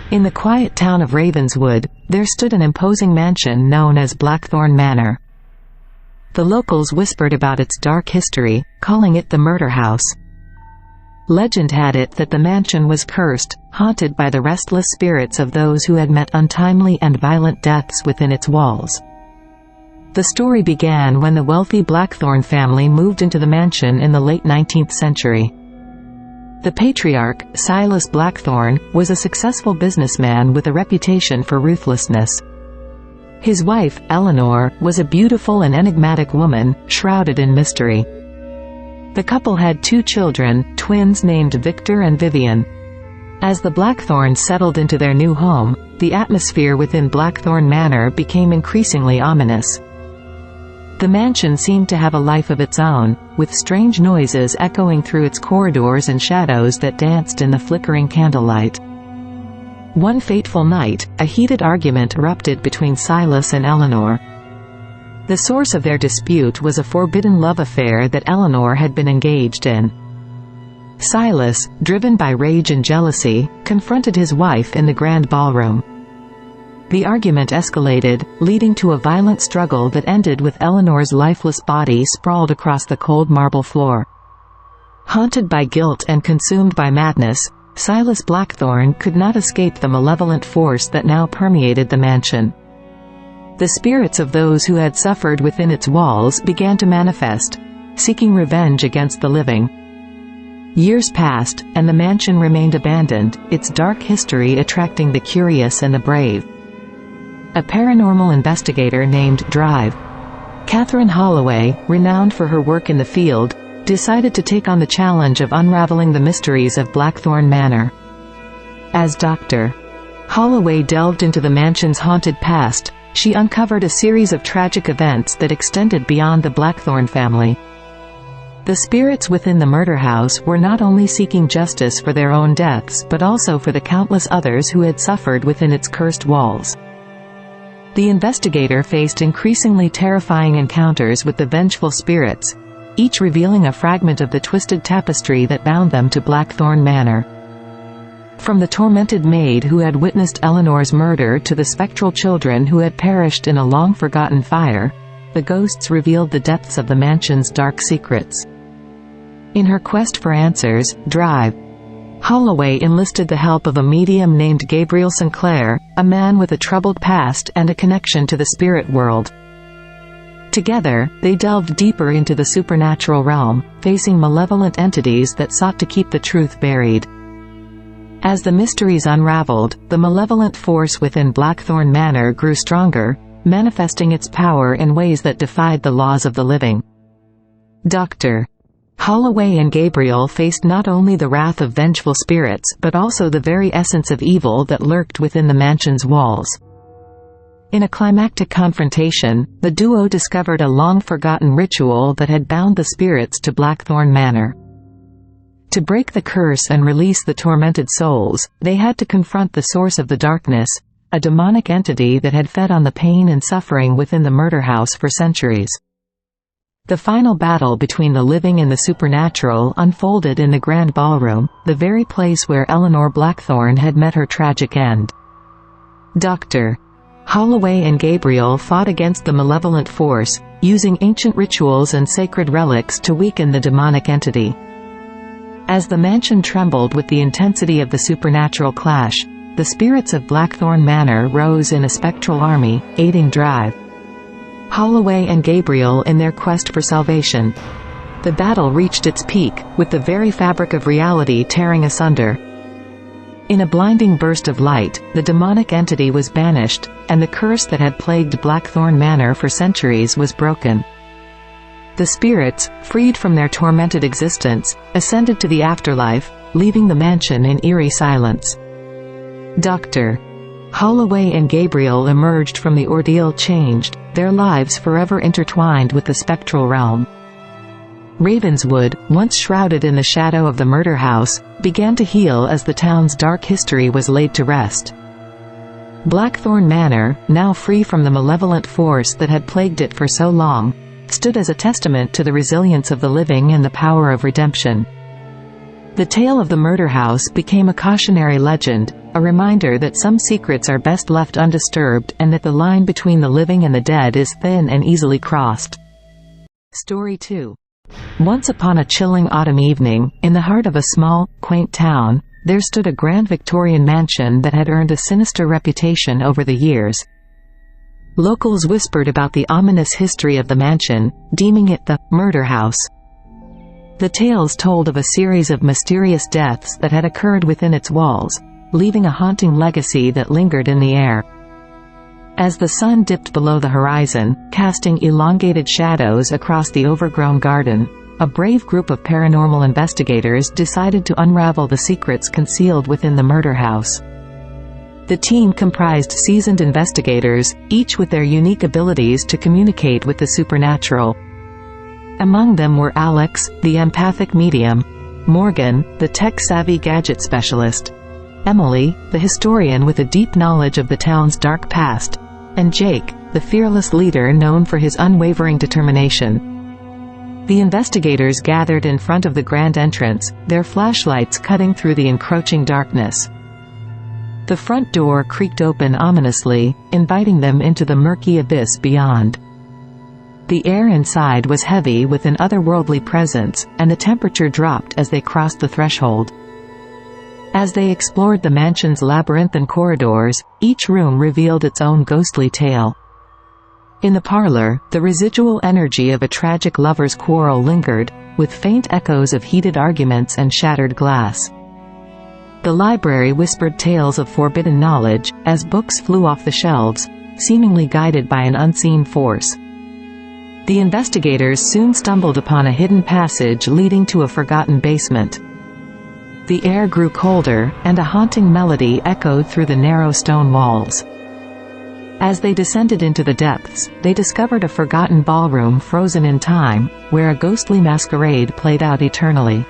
In the quiet town of Ravenswood, there stood an imposing mansion known as Blackthorn Manor. The locals whispered about its dark history, calling it the murder house. Legend had it that the mansion was cursed, haunted by the restless spirits of those who had met untimely and violent deaths within its walls. The story began when the wealthy Blackthorn family moved into the mansion in the late 19th century. The patriarch, Silas Blackthorn, was a successful businessman with a reputation for ruthlessness. His wife, Eleanor, was a beautiful and enigmatic woman, shrouded in mystery. The couple had 2 children, twins named Victor and Vivian. As the Blackthorns settled into their new home, the atmosphere within Blackthorn Manor became increasingly ominous. The mansion seemed to have a life of its own, with strange noises echoing through its corridors and shadows that danced in the flickering candlelight. One fateful night, a heated argument erupted between Silas and Eleanor. The source of their dispute was a forbidden love affair that Eleanor had been engaged in. Silas, driven by rage and jealousy, confronted his wife in the grand ballroom. The argument escalated, leading to a violent struggle that ended with Eleanor's lifeless body sprawled across the cold marble floor. Haunted by guilt and consumed by madness, Silas Blackthorn could not escape the malevolent force that now permeated the mansion. The spirits of those who had suffered within its walls began to manifest, seeking revenge against the living. Years passed, and the mansion remained abandoned, its dark history attracting the curious and the brave. A paranormal investigator named Drive, Catherine Holloway, renowned for her work in the field, decided to take on the challenge of unraveling the mysteries of Blackthorn Manor. As Dr. Holloway delved into the mansion's haunted past, she uncovered a series of tragic events that extended beyond the Blackthorn family. The spirits within the murder house were not only seeking justice for their own deaths but also for the countless others who had suffered within its cursed walls. The investigator faced increasingly terrifying encounters with the vengeful spirits, each revealing a fragment of the twisted tapestry that bound them to Blackthorn Manor. From the tormented maid who had witnessed Eleanor's murder to the spectral children who had perished in a long-forgotten fire, the ghosts revealed the depths of the mansion's dark secrets. In her quest for answers, Drive, Holloway enlisted the help of a medium named Gabriel Sinclair, a man with a troubled past and a connection to the spirit world. Together, they delved deeper into the supernatural realm, facing malevolent entities that sought to keep the truth buried. As the mysteries unraveled, the malevolent force within Blackthorn Manor grew stronger, manifesting its power in ways that defied the laws of the living. Dr. Holloway and Gabriel faced not only the wrath of vengeful spirits but also the very essence of evil that lurked within the mansion's walls. In a climactic confrontation, the duo discovered a long-forgotten ritual that had bound the spirits to Blackthorn Manor. To break the curse and release the tormented souls, they had to confront the source of the darkness, a demonic entity that had fed on the pain and suffering within the murder house for centuries. The final battle between the living and the supernatural unfolded in the grand ballroom, the very place where Eleanor Blackthorn had met her tragic end. Dr. Holloway and Gabriel fought against the malevolent force, using ancient rituals and sacred relics to weaken the demonic entity. As the mansion trembled with the intensity of the supernatural clash, the spirits of Blackthorn Manor rose in a spectral army, aiding Drive, Holloway and Gabriel in their quest for salvation. The battle reached its peak, with the very fabric of reality tearing asunder. In a blinding burst of light, the demonic entity was banished, and the curse that had plagued Blackthorn Manor for centuries was broken. The spirits, freed from their tormented existence, ascended to the afterlife, leaving the mansion in eerie silence. Dr. Holloway and Gabriel emerged from the ordeal changed, their lives forever intertwined with the spectral realm. Ravenswood, once shrouded in the shadow of the murder house, began to heal as the town's dark history was laid to rest. Blackthorn Manor, now free from the malevolent force that had plagued it for so long, stood as a testament to the resilience of the living and the power of redemption. The tale of the murder house became a cautionary legend, a reminder that some secrets are best left undisturbed and that the line between the living and the dead is thin and easily crossed. Story 2. Once upon a chilling autumn evening, in the heart of a small, quaint town, there stood a grand Victorian mansion that had earned a sinister reputation over the years. Locals whispered about the ominous history of the mansion, deeming it the murder house. The tales told of a series of mysterious deaths that had occurred within its walls, leaving a haunting legacy that lingered in the air. As the sun dipped below the horizon, casting elongated shadows across the overgrown garden, a brave group of paranormal investigators decided to unravel the secrets concealed within the murder house. The team comprised seasoned investigators, each with their unique abilities to communicate with the supernatural. Among them were Alex, the empathic medium; Morgan, the tech-savvy gadget specialist; Emily, the historian with a deep knowledge of the town's dark past; and Jake, the fearless leader known for his unwavering determination. The investigators gathered in front of the grand entrance, their flashlights cutting through the encroaching darkness. The front door creaked open ominously, inviting them into the murky abyss beyond. The air inside was heavy with an otherworldly presence, and the temperature dropped as they crossed the threshold. As they explored the mansion's labyrinthine corridors, each room revealed its own ghostly tale. In the parlor, the residual energy of a tragic lover's quarrel lingered, with faint echoes of heated arguments and shattered glass. The library whispered tales of forbidden knowledge, as books flew off the shelves, seemingly guided by an unseen force. The investigators soon stumbled upon a hidden passage leading to a forgotten basement. The air grew colder, and a haunting melody echoed through the narrow stone walls. As they descended into the depths, they discovered a forgotten ballroom frozen in time, where a ghostly masquerade played out eternally.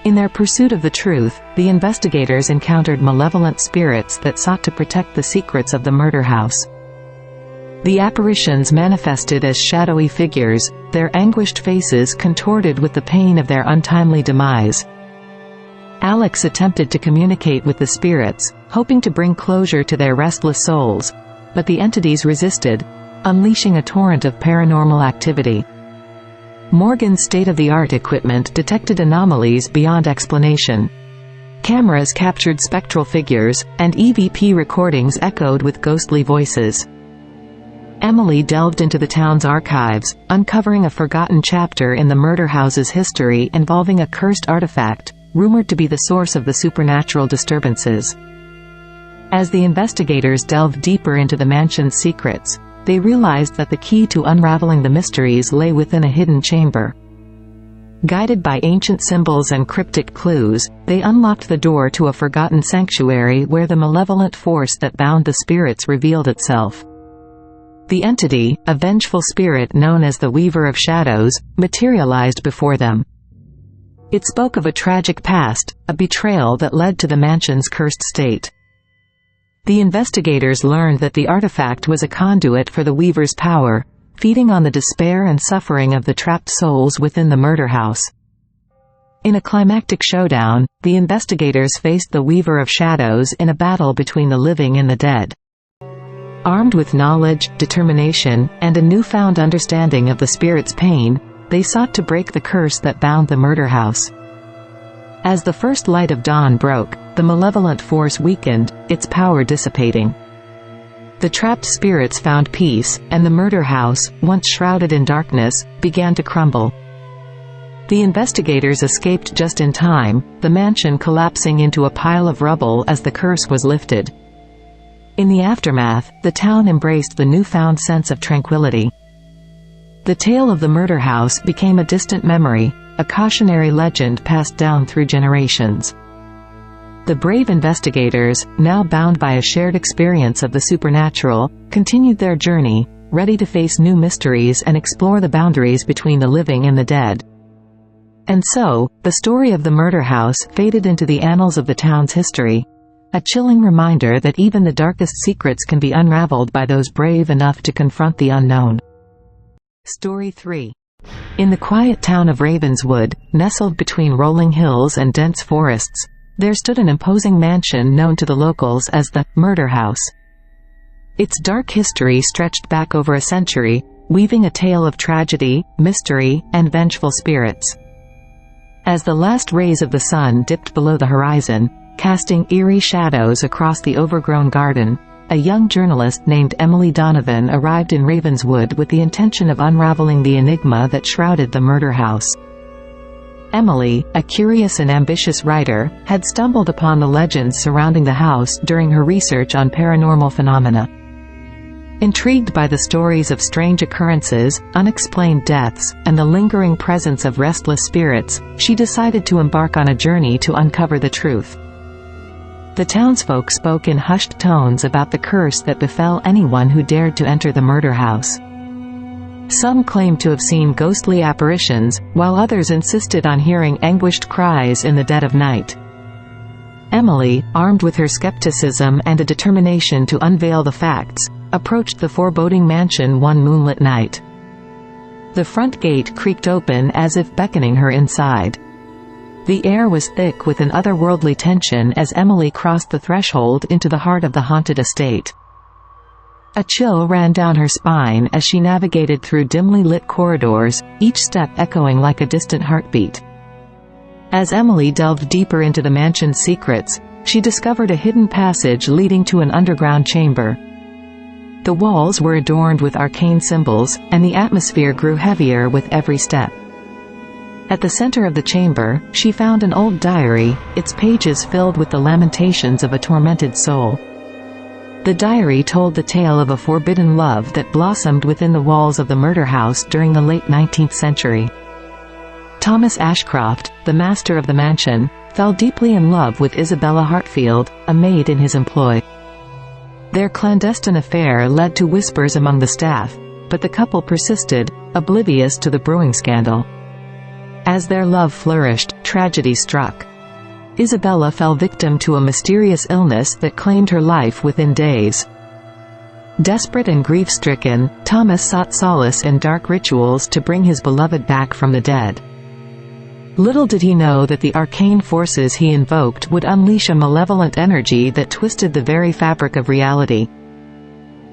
In their pursuit of the truth, the investigators encountered malevolent spirits that sought to protect the secrets of the murder house. The apparitions manifested as shadowy figures, their anguished faces contorted with the pain of their untimely demise. Alex attempted to communicate with the spirits, hoping to bring closure to their restless souls, but the entities resisted, unleashing a torrent of paranormal activity. Morgan's state-of-the-art equipment detected anomalies beyond explanation. Cameras captured spectral figures, and EVP recordings echoed with ghostly voices. Emily delved into the town's archives, uncovering a forgotten chapter in the murder house's history involving a cursed artifact, rumored to be the source of the supernatural disturbances. As the investigators delved deeper into the mansion's secrets, they realized that the key to unraveling the mysteries lay within a hidden chamber. Guided by ancient symbols and cryptic clues, they unlocked the door to a forgotten sanctuary where the malevolent force that bound the spirits revealed itself. The entity, a vengeful spirit known as the Weaver of Shadows, materialized before them. It spoke of a tragic past, a betrayal that led to the mansion's cursed state. The investigators learned that the artifact was a conduit for the Weaver's power, feeding on the despair and suffering of the trapped souls within the murder house. In a climactic showdown, the investigators faced the Weaver of Shadows in a battle between the living and the dead. Armed with knowledge, determination, and a newfound understanding of the spirit's pain, they sought to break the curse that bound the murder house. As the first light of dawn broke, the malevolent force weakened, its power dissipating. The trapped spirits found peace, and the murder house, once shrouded in darkness, began to crumble. The investigators escaped just in time, the mansion collapsing into a pile of rubble as the curse was lifted. In the aftermath, the town embraced the newfound sense of tranquility. The tale of the murder house became a distant memory, a cautionary legend passed down through generations. The brave investigators, now bound by a shared experience of the supernatural, continued their journey, ready to face new mysteries and explore the boundaries between the living and the dead. And so, the story of the murder house faded into the annals of the town's history, a chilling reminder that even the darkest secrets can be unraveled by those brave enough to confront the unknown. Story 3. In the quiet town of Ravenswood, nestled between rolling hills and dense forests, there stood an imposing mansion known to the locals as the murder house. Its dark history stretched back over a century, weaving a tale of tragedy, mystery, and vengeful spirits. As the last rays of the sun dipped below the horizon, casting eerie shadows across the overgrown garden, a young journalist named Emily Donovan arrived in Ravenswood with the intention of unraveling the enigma that shrouded the murder house. Emily, a curious and ambitious writer, had stumbled upon the legends surrounding the house during her research on paranormal phenomena. Intrigued by the stories of strange occurrences, unexplained deaths, and the lingering presence of restless spirits, she decided to embark on a journey to uncover the truth. The townsfolk spoke in hushed tones about the curse that befell anyone who dared to enter the murder house. Some claimed to have seen ghostly apparitions, while others insisted on hearing anguished cries in the dead of night. Emily, armed with her skepticism and a determination to unveil the facts, approached the foreboding mansion one moonlit night. The front gate creaked open as if beckoning her inside. The air was thick with an otherworldly tension as Emily crossed the threshold into the heart of the haunted estate. A chill ran down her spine as she navigated through dimly lit corridors, each step echoing like a distant heartbeat. As Emily delved deeper into the mansion's secrets, she discovered a hidden passage leading to an underground chamber. The walls were adorned with arcane symbols, and the atmosphere grew heavier with every step. At the center of the chamber, she found an old diary, its pages filled with the lamentations of a tormented soul. The diary told the tale of a forbidden love that blossomed within the walls of the murder house during the late 19th century. Thomas Ashcroft, the master of the mansion, fell deeply in love with Isabella Hartfield, a maid in his employ. Their clandestine affair led to whispers among the staff, but the couple persisted, oblivious to the brewing scandal. As their love flourished, tragedy struck. Isabella fell victim to a mysterious illness that claimed her life within days. Desperate and grief-stricken, Thomas sought solace in dark rituals to bring his beloved back from the dead. Little did he know that the arcane forces he invoked would unleash a malevolent energy that twisted the very fabric of reality.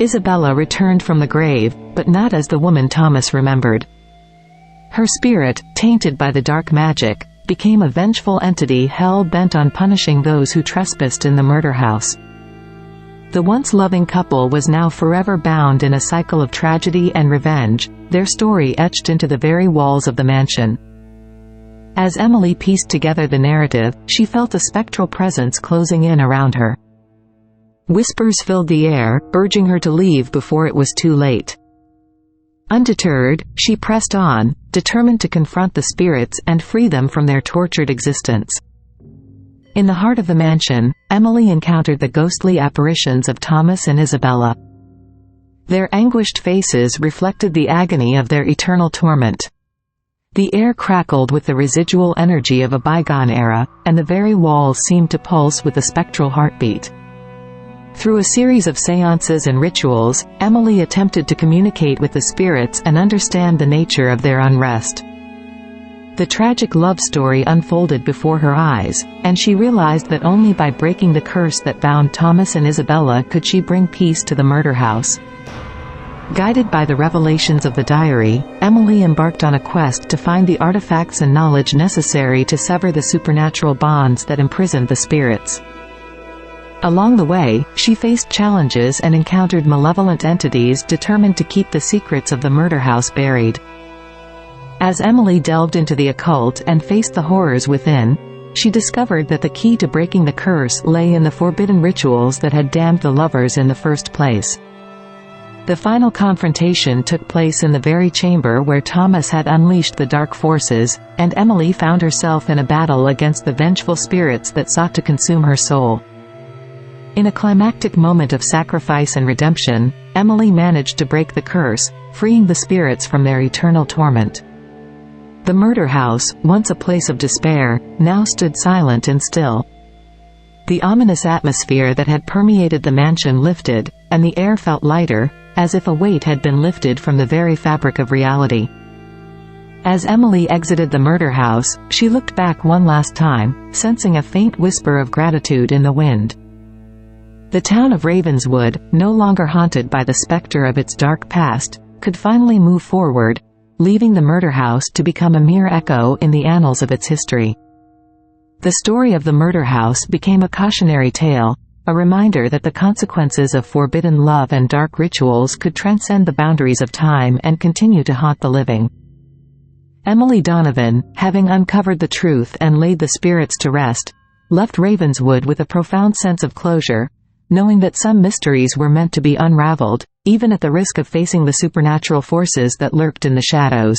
Isabella returned from the grave, but not as the woman Thomas remembered. Her spirit, tainted by the dark magic, became a vengeful entity hell-bent on punishing those who trespassed in the murder house. The once loving couple was now forever bound in a cycle of tragedy and revenge, their story etched into the very walls of the mansion. As Emily pieced together the narrative, she felt a spectral presence closing in around her. Whispers filled the air, urging her to leave before it was too late. Undeterred, she pressed on, determined to confront the spirits and free them from their tortured existence. In the heart of the mansion, Emily encountered the ghostly apparitions of Thomas and Isabella. Their anguished faces reflected the agony of their eternal torment. The air crackled with the residual energy of a bygone era, and the very walls seemed to pulse with a spectral heartbeat. Through a series of seances and rituals, Emily attempted to communicate with the spirits and understand the nature of their unrest. The tragic love story unfolded before her eyes, and she realized that only by breaking the curse that bound Thomas and Isabella could she bring peace to the murder house. Guided by the revelations of the diary, Emily embarked on a quest to find the artifacts and knowledge necessary to sever the supernatural bonds that imprisoned the spirits. Along the way, she faced challenges and encountered malevolent entities determined to keep the secrets of the murder house buried. As Emily delved into the occult and faced the horrors within, she discovered that the key to breaking the curse lay in the forbidden rituals that had damned the lovers in the first place. The final confrontation took place in the very chamber where Thomas had unleashed the dark forces, and Emily found herself in a battle against the vengeful spirits that sought to consume her soul. In a climactic moment of sacrifice and redemption, Emily managed to break the curse, freeing the spirits from their eternal torment. The murder house, once a place of despair, now stood silent and still. The ominous atmosphere that had permeated the mansion lifted, and the air felt lighter, as if a weight had been lifted from the very fabric of reality. As Emily exited the murder house, she looked back one last time, sensing a faint whisper of gratitude in the wind. The town of Ravenswood, no longer haunted by the specter of its dark past, could finally move forward, leaving the murder house to become a mere echo in the annals of its history. The story of the murder house became a cautionary tale, a reminder that the consequences of forbidden love and dark rituals could transcend the boundaries of time and continue to haunt the living. Emily Donovan, having uncovered the truth and laid the spirits to rest, left Ravenswood with a profound sense of closure, knowing that some mysteries were meant to be unraveled, even at the risk of facing the supernatural forces that lurked in the shadows.